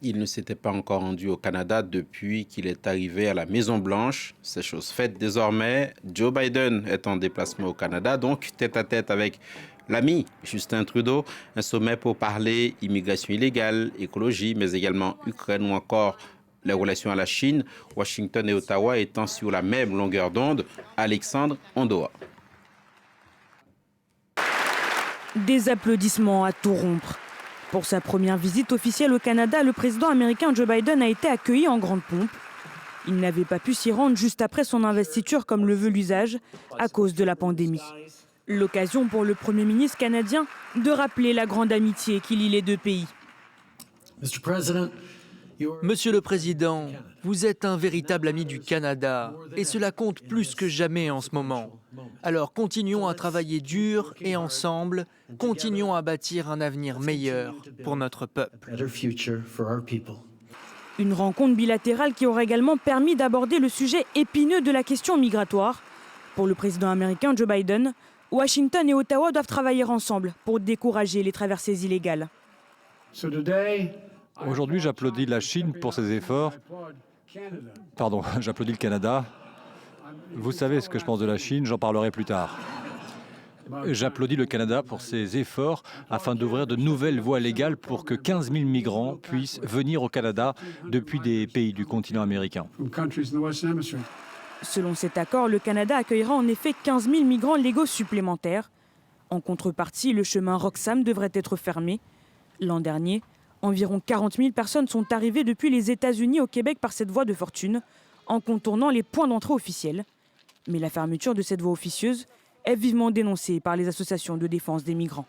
Il ne s'était pas encore rendu au Canada depuis qu'il est arrivé à la Maison-Blanche. C'est chose faite désormais. Joe Biden est en déplacement au Canada, donc tête-à-tête avec l'ami Justin Trudeau. Un sommet pour parler immigration illégale, écologie, mais également Ukraine ou encore les relations à la Chine. Washington et Ottawa étant sur la même longueur d'onde. Alexandre Ondoa. Des applaudissements à tout rompre. Pour sa première visite officielle au Canada, le président américain Joe Biden a été accueilli en grande pompe. Il n'avait pas pu s'y rendre juste après son investiture comme le veut l'usage à cause de la pandémie. L'occasion pour le Premier ministre canadien de rappeler la grande amitié qui lie les deux pays. Monsieur le Président, vous êtes un véritable ami du Canada et cela compte plus que jamais en ce moment. Alors continuons à travailler dur et ensemble, continuons à bâtir un avenir meilleur pour notre peuple. Une rencontre bilatérale qui aurait également permis d'aborder le sujet épineux de la question migratoire. Pour le président américain Joe Biden, Washington et Ottawa doivent travailler ensemble pour décourager les traversées illégales. Aujourd'hui, j'applaudis la Chine pour ses efforts. Pardon, j'applaudis le Canada. Vous savez ce que je pense de la Chine, j'en parlerai plus tard. J'applaudis le Canada pour ses efforts afin d'ouvrir de nouvelles voies légales pour que 15 000 migrants puissent venir au Canada depuis des pays du continent américain. Selon cet accord, le Canada accueillera en effet 15 000 migrants légaux supplémentaires. En contrepartie, le chemin Roxham devrait être fermé. L'an dernier, environ 40 000 personnes sont arrivées depuis les États-Unis au Québec par cette voie de fortune, en contournant les points d'entrée officiels. Mais la fermeture de cette voie officieuse est vivement dénoncée par les associations de défense des migrants.